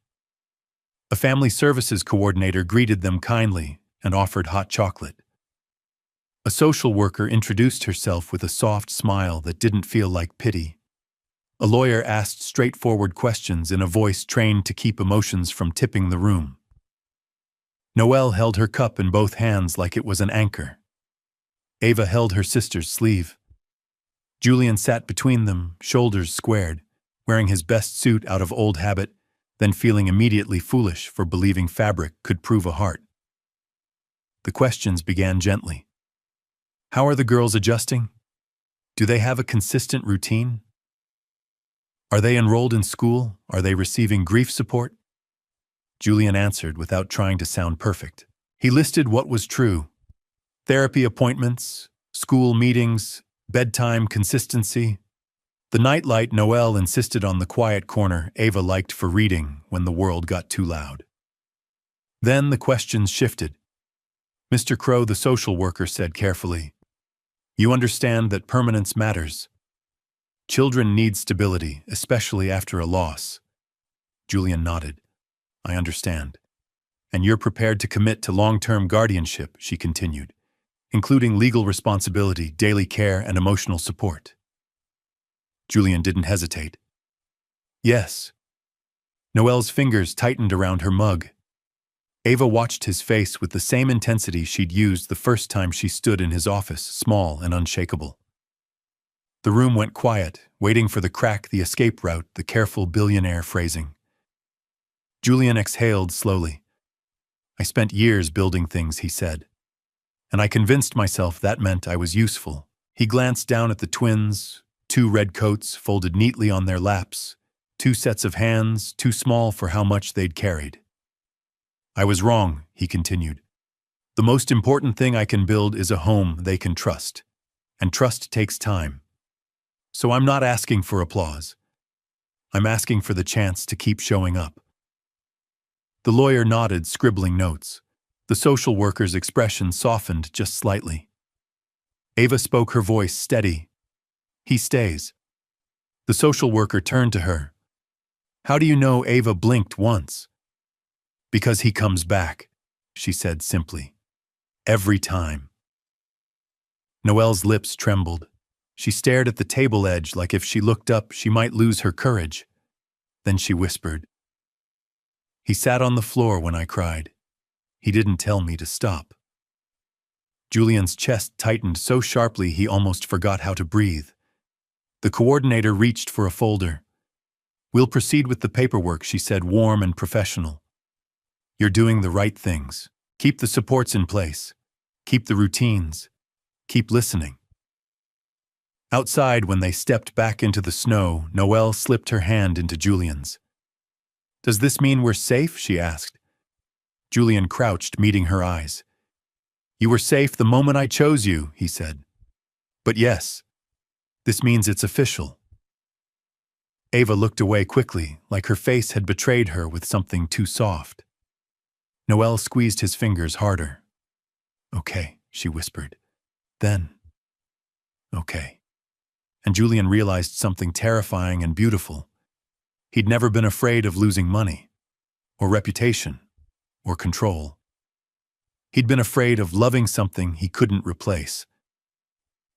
A family services coordinator greeted them kindly and offered hot chocolate. A social worker introduced herself with a soft smile that didn't feel like pity. A lawyer asked straightforward questions in a voice trained to keep emotions from tipping the room. Noelle held her cup in both hands like it was an anchor. Ava held her sister's sleeve. Julian sat between them, shoulders squared, wearing his best suit out of old habit, then feeling immediately foolish for believing fabric could prove a heart. The questions began gently. How are the girls adjusting? Do they have a consistent routine? Are they enrolled in school? Are they receiving grief support? Julian answered without trying to sound perfect. He listed what was true. Therapy appointments, school meetings, bedtime consistency. The nightlight Noelle insisted on the quiet corner Ava liked for reading when the world got too loud. Then the questions shifted. Mr. Crow, the social worker, said carefully, "You understand that permanence matters. Children need stability, especially after a loss." Julian nodded. "I understand. And you're prepared to commit to long-term guardianship," she continued, "including legal responsibility, daily care, and emotional support." Julian didn't hesitate. "Yes." Noelle's fingers tightened around her mug. Ava watched his face with the same intensity she'd used the first time she stood in his office, small and unshakable. The room went quiet, waiting for the crack, the escape route, the careful billionaire phrasing. Julian exhaled slowly. "I spent years building things," he said. "And I convinced myself that meant I was useful." He glanced down at the twins, 2 red coats folded neatly on their laps, 2 sets of hands too small for how much they'd carried. "I was wrong," he continued. The most important thing I can build is a home they can trust. And trust takes time. So I'm not asking for applause. I'm asking for the chance to keep showing up. The lawyer nodded, scribbling notes. The social worker's expression softened just slightly. Ava spoke, her voice steady. He stays. The social worker turned to her. How do you know? Ava blinked once. Because he comes back, she said simply. Every time. Noelle's lips trembled. She stared at the table edge like if she looked up she might lose her courage. Then she whispered. He sat on the floor when I cried. He didn't tell me to stop. Julian's chest tightened so sharply he almost forgot how to breathe. The coordinator reached for a folder. We'll proceed with the paperwork, she said, warm and professional. You're doing the right things. Keep the supports in place. Keep the routines. Keep listening. Outside, when they stepped back into the snow, Noelle slipped her hand into Julian's. Does this mean we're safe? She asked. Julian crouched, meeting her eyes. You were safe the moment I chose you, he said. But yes, this means it's official. Ava looked away quickly, like her face had betrayed her with something too soft. Noelle squeezed his fingers harder. Okay, she whispered. Then. Okay. And Julian realized something terrifying and beautiful. He'd never been afraid of losing money, or reputation, or control. He'd been afraid of loving something he couldn't replace.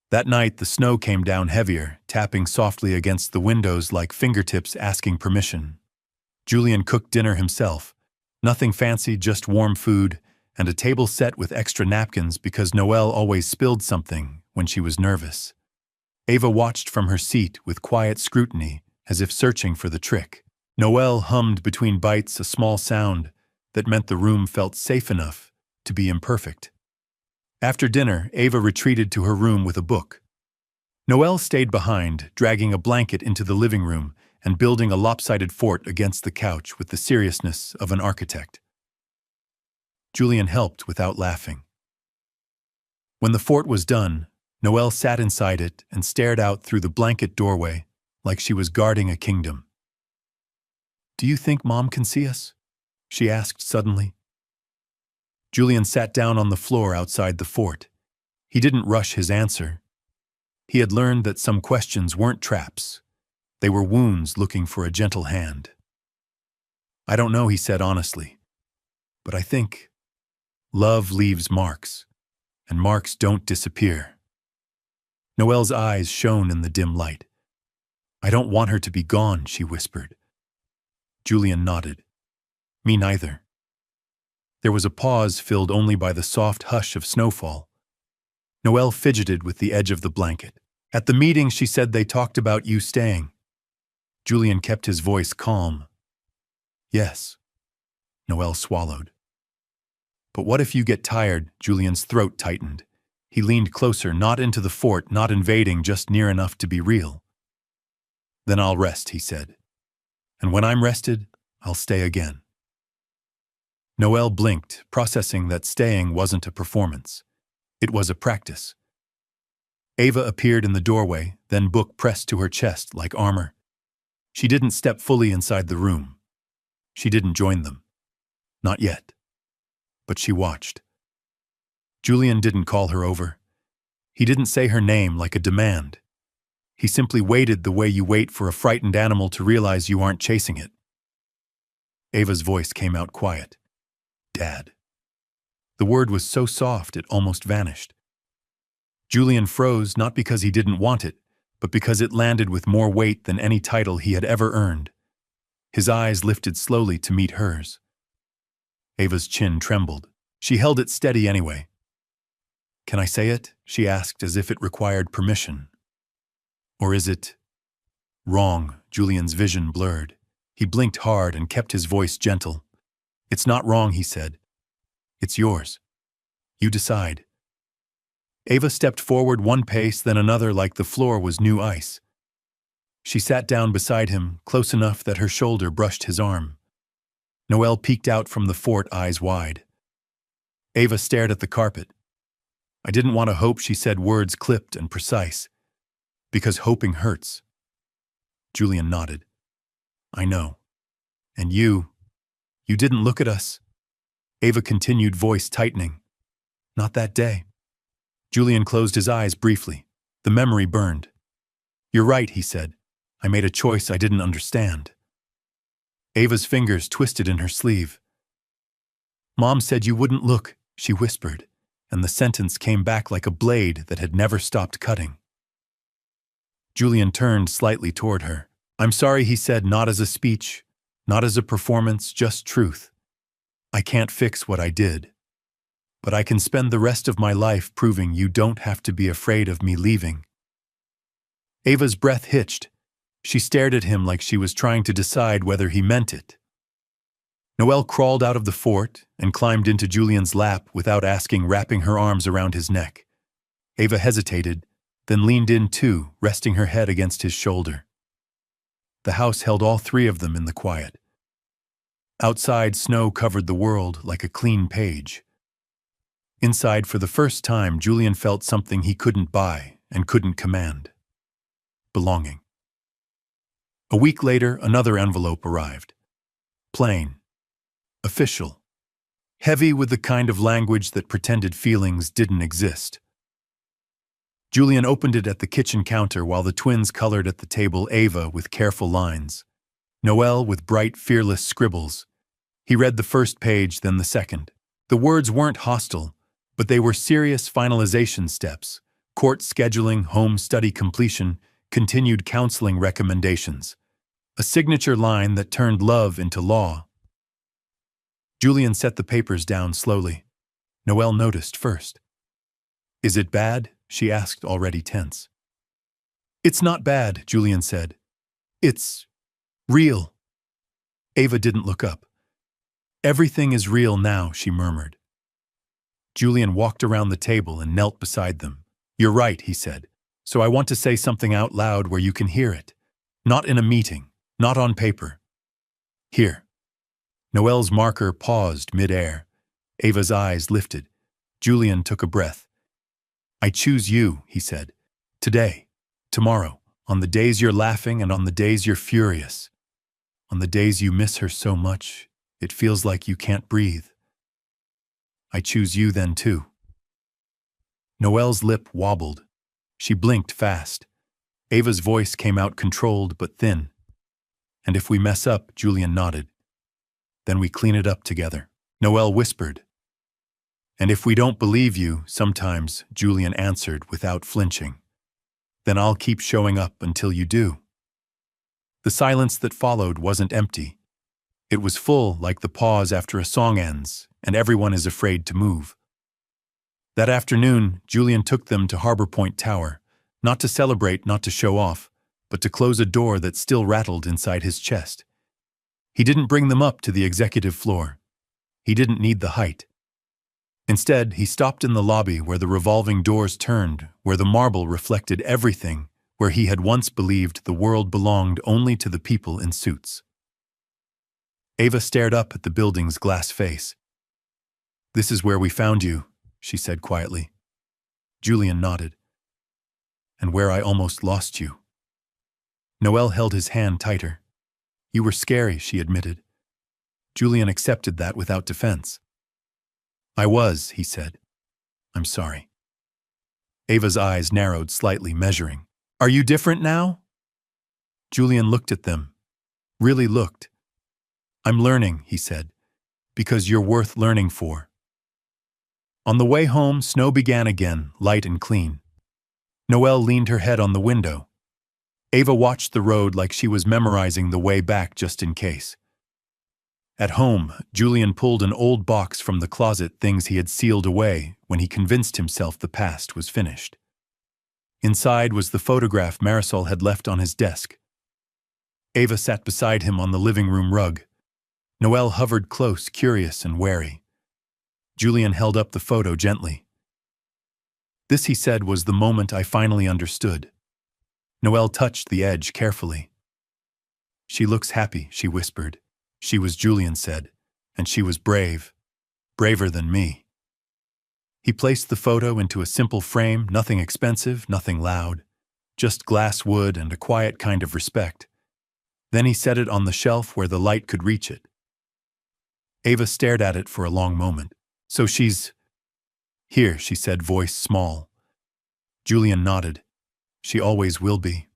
That night, the snow came down heavier, tapping softly against the windows like fingertips asking permission. Julian cooked dinner himself. Nothing fancy, just warm food, and a table set with extra napkins because Noelle always spilled something when she was nervous. Ava watched from her seat with quiet scrutiny, as if searching for the trick. Noelle hummed between bites a small sound that meant the room felt safe enough to be imperfect. After dinner, Ava retreated to her room with a book. Noelle stayed behind, dragging a blanket into the living room and building a lopsided fort against the couch with the seriousness of an architect. Julian helped without laughing. When the fort was done, Noelle sat inside it and stared out through the blanket doorway like she was guarding a kingdom. Do you think Mom can see us? She asked suddenly. Julian sat down on the floor outside the fort. He didn't rush his answer. He had learned that some questions weren't traps. They were wounds looking for a gentle hand. I don't know, he said honestly. But I think love leaves marks, and marks don't disappear. Noelle's eyes shone in the dim light. I don't want her to be gone, she whispered. Julian nodded. Me neither. There was a pause filled only by the soft hush of snowfall. Noelle fidgeted with the edge of the blanket. At the meeting, she said they talked about you staying. Julian kept his voice calm. Yes. Noelle swallowed. But what if you get tired? Julian's throat tightened. He leaned closer, not into the fort, not invading, just near enough to be real. Then I'll rest, he said. And when I'm rested, I'll stay again. Noelle blinked, processing that staying wasn't a performance. It was a practice. Ava appeared in the doorway, then book pressed to her chest like armor. She didn't step fully inside the room. She didn't join them. Not yet. But she watched. Julian didn't call her over. He didn't say her name like a demand. He simply waited the way you wait for a frightened animal to realize you aren't chasing it. Ava's voice came out quiet. Dad. The word was so soft it almost vanished. Julian froze, not because he didn't want it, but because it landed with more weight than any title he had ever earned. His eyes lifted slowly to meet hers. Ava's chin trembled. She held it steady anyway. Can I say it? She asked as if it required permission. Or is it wrong? Julian's vision blurred. He blinked hard and kept his voice gentle. It's not wrong, he said. It's yours. You decide. Ava stepped forward one pace, then another like the floor was new ice. She sat down beside him, close enough that her shoulder brushed his arm. Noelle peeked out from the fort, eyes wide. Ava stared at the carpet. I didn't want to hope, she said, words clipped and precise. Because hoping hurts. Julian nodded. I know. And you didn't look at us. Ava continued, voice tightening. Not that day. Julian closed his eyes briefly. The memory burned. You're right, he said. I made a choice I didn't understand. Ava's fingers twisted in her sleeve. Mom said you wouldn't look, she whispered, and the sentence came back like a blade that had never stopped cutting. Julian turned slightly toward her. I'm sorry, he said, not as a speech, not as a performance, just truth. I can't fix what I did. But I can spend the rest of my life proving you don't have to be afraid of me leaving. Ava's breath hitched. She stared at him like she was trying to decide whether he meant it. Noelle crawled out of the fort and climbed into Julian's lap without asking, wrapping her arms around his neck. Ava hesitated, then leaned in too, resting her head against his shoulder. The house held all three of them in the quiet. Outside, snow covered the world like a clean page. Inside, for the first time, Julian felt something he couldn't buy and couldn't command. Belonging. A week later, another envelope arrived. Plain. Official. Heavy with the kind of language that pretended feelings didn't exist. Julian opened it at the kitchen counter while the twins colored at the table, Ava with careful lines, Noelle with bright, fearless scribbles. He read the first page, then the second. The words weren't hostile, but they were serious finalization steps: court scheduling, home study completion, continued counseling recommendations. A signature line that turned love into law. Julian set the papers down slowly. Noelle noticed first. Is it bad? She asked, already tense. It's not bad, Julian said. It's real. Ava didn't look up. Everything is real now, she murmured. Julian walked around the table and knelt beside them. You're right, he said. So I want to say something out loud where you can hear it. Not in a meeting, not on paper. Here. Noelle's marker paused mid-air. Ava's eyes lifted. Julian took a breath. I choose you, he said. Today, tomorrow, on the days you're laughing and on the days you're furious. On the days you miss her so much, it feels like you can't breathe. I choose you then too. Noelle's lip wobbled. She blinked fast. Ava's voice came out controlled but thin. And if we mess up, Julian nodded. Then we clean it up together. Noelle whispered. And if we don't believe you, sometimes, Julian answered without flinching. Then I'll keep showing up until you do. The silence that followed wasn't empty. It was full, like the pause after a song ends, and everyone is afraid to move. That afternoon, Julian took them to Harbor Point Tower, not to celebrate, not to show off, but to close a door that still rattled inside his chest. He didn't bring them up to the executive floor. He didn't need the height. Instead, he stopped in the lobby where the revolving doors turned, where the marble reflected everything, where he had once believed the world belonged only to the people in suits. Ava stared up at the building's glass face. This is where we found you, she said quietly. Julian nodded. And where I almost lost you. Noelle held his hand tighter. You were scary, she admitted. Julian accepted that without defense. I was, he said. I'm sorry. Ava's eyes narrowed slightly, measuring. Are you different now? Julian looked at them. Really looked. I'm learning, he said, because you're worth learning for. On the way home, snow began again, light and clean. Noelle leaned her head on the window. Ava watched the road like she was memorizing the way back just in case. At home, Julian pulled an old box from the closet, things he had sealed away when he convinced himself the past was finished. Inside was the photograph Marisol had left on his desk. Ava sat beside him on the living room rug. Noelle hovered close, curious and wary. Julian held up the photo gently. This, he said, was the moment I finally understood. Noelle touched the edge carefully. She looks happy, she whispered. She was, Julian said, and she was brave. Braver than me. He placed the photo into a simple frame, nothing expensive, nothing loud, just glass wood and a quiet kind of respect. Then he set it on the shelf where the light could reach it. Ava stared at it for a long moment. "So she's here," she said, voice small. Julian nodded. "She always will be."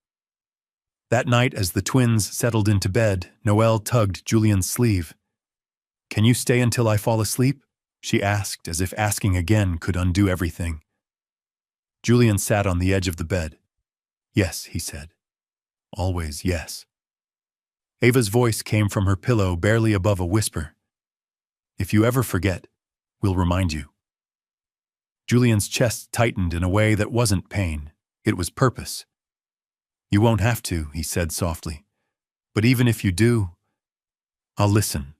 That night, as the twins settled into bed, Noelle tugged Julian's sleeve. "Can you stay until I fall asleep?" she asked, as if asking again could undo everything. Julian sat on the edge of the bed. "Yes," he said. "Always yes." Ava's voice came from her pillow, barely above a whisper. "If you ever forget, we'll remind you." Julian's chest tightened in a way that wasn't pain, it was purpose. "You won't have to," he said softly. "But even if you do, I'll listen."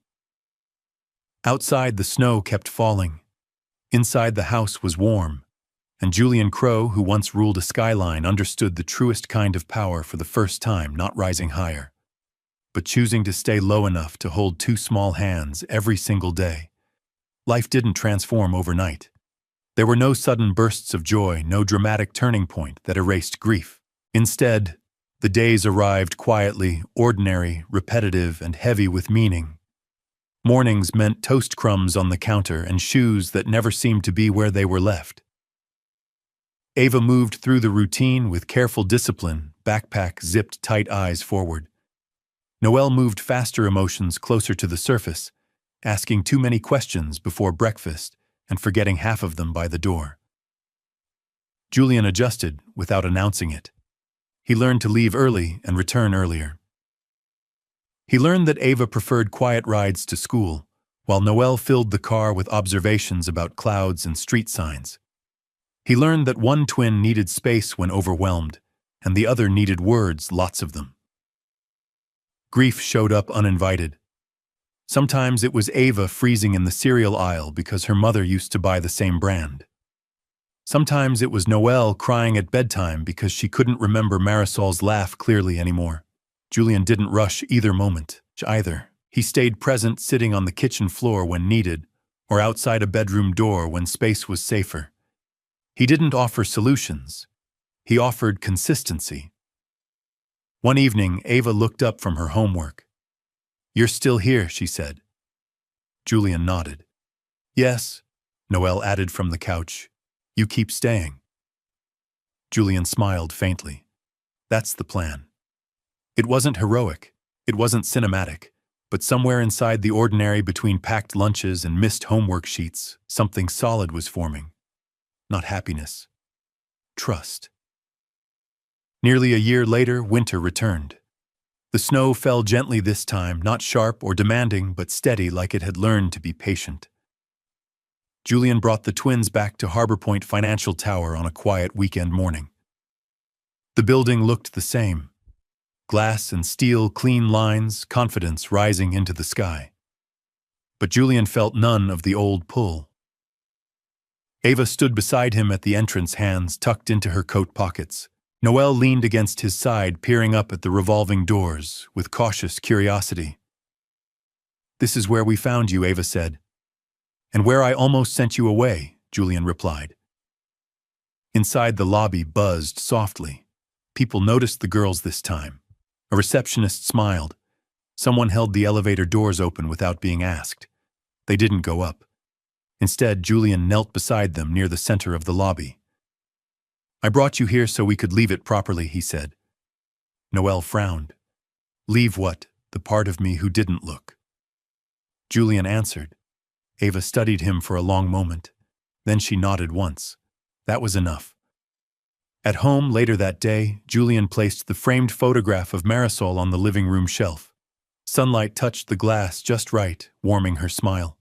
Outside, the snow kept falling. Inside, the house was warm, and Julian Crow, who once ruled a skyline, understood the truest kind of power for the first time, not rising higher, but choosing to stay low enough to hold two small hands every single day. Life didn't transform overnight. There were no sudden bursts of joy, no dramatic turning point that erased grief. Instead, the days arrived quietly, ordinary, repetitive, and heavy with meaning. Mornings meant toast crumbs on the counter and shoes that never seemed to be where they were left. Ava moved through the routine with careful discipline, backpack zipped tight, eyes forward. Noelle moved faster, emotions closer to the surface, asking too many questions before breakfast and forgetting half of them by the door. Julian adjusted without announcing it. He learned to leave early and return earlier. He learned that Ava preferred quiet rides to school, while Noelle filled the car with observations about clouds and street signs. He learned that one twin needed space when overwhelmed, and the other needed words, lots of them. Grief showed up uninvited. Sometimes it was Ava freezing in the cereal aisle because her mother used to buy the same brand. Sometimes it was Noelle crying at bedtime because she couldn't remember Marisol's laugh clearly anymore. Julian didn't rush either moment, either. He stayed present, sitting on the kitchen floor when needed, or outside a bedroom door when space was safer. He didn't offer solutions. He offered consistency. One evening, Ava looked up from her homework. "You're still here," she said. Julian nodded. "Yes," Noelle added from the couch. "You keep staying." Julian smiled faintly. "That's the plan." It wasn't heroic, it wasn't cinematic, but somewhere inside the ordinary, between packed lunches and missed homework sheets, something solid was forming. Not happiness. Trust. Nearly a year later, winter returned. The snow fell gently this time, not sharp or demanding, but steady, like it had learned to be patient. Julian brought the twins back to Harbor Point Financial Tower on a quiet weekend morning. The building looked the same. Glass and steel, clean lines, confidence rising into the sky. But Julian felt none of the old pull. Ava stood beside him at the entrance, hands tucked into her coat pockets. Noelle leaned against his side, peering up at the revolving doors with cautious curiosity. "This is where we found you," Ava said. "And where I almost sent you away," Julian replied. Inside, the lobby buzzed softly. People noticed the girls this time. A receptionist smiled. Someone held the elevator doors open without being asked. They didn't go up. Instead, Julian knelt beside them near the center of the lobby. "I brought you here so we could leave it properly," he said. Noelle frowned. "Leave what? The part of me who didn't look?" Julian answered. Ava studied him for a long moment. Then she nodded once. That was enough. At home later that day, Julian placed the framed photograph of Marisol on the living room shelf. Sunlight touched the glass just right, warming her smile.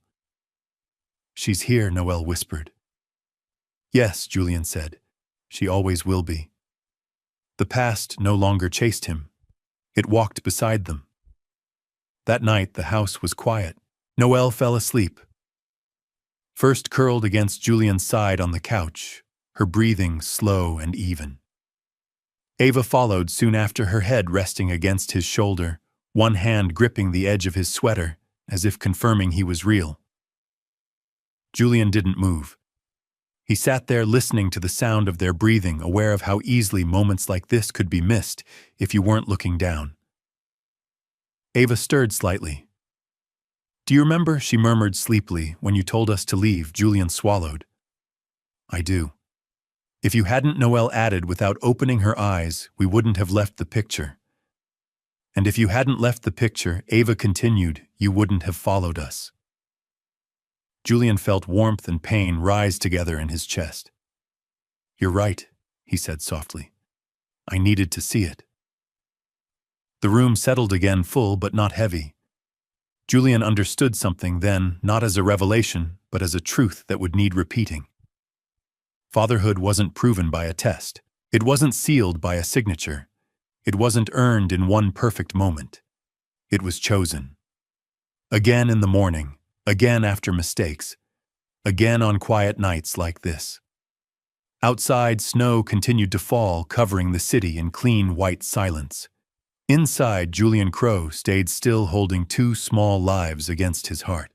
"She's here," Noelle whispered. "Yes," Julian said. "She always will be." The past no longer chased him. It walked beside them. That night, the house was quiet. Noelle fell asleep. First curled against Julian's side on the couch, her breathing slow and even. Ava followed soon after, her head resting against his shoulder, one hand gripping the edge of his sweater, as if confirming he was real. Julian didn't move. He sat there listening to the sound of their breathing, aware of how easily moments like this could be missed if you weren't looking down. Ava stirred slightly. "Do you remember," she murmured sleepily, "when you told us to leave?" Julian swallowed. "I do." "If you hadn't," Noelle added without opening her eyes, "we wouldn't have left the picture." "And if you hadn't left the picture," Ava continued, "you wouldn't have followed us." Julian felt warmth and pain rise together in his chest. "You're right," he said softly. "I needed to see it." The room settled again, full but not heavy. Julian understood something then, not as a revelation, but as a truth that would need repeating. Fatherhood wasn't proven by a test. It wasn't sealed by a signature. It wasn't earned in one perfect moment. It was chosen. Again in the morning, again after mistakes, again on quiet nights like this. Outside, snow continued to fall, covering the city in clean white silence. Inside, Julian Crow stayed still, holding two small lives against his heart.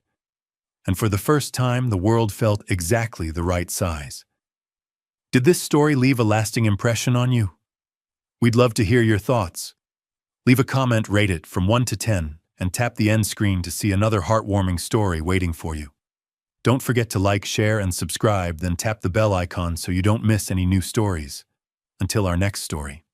And for the first time, the world felt exactly the right size. Did this story leave a lasting impression on you? We'd love to hear your thoughts. Leave a comment, rate it from 1 to 10, and tap the end screen to see another heartwarming story waiting for you. Don't forget to like, share, and subscribe, then tap the bell icon so you don't miss any new stories. Until our next story.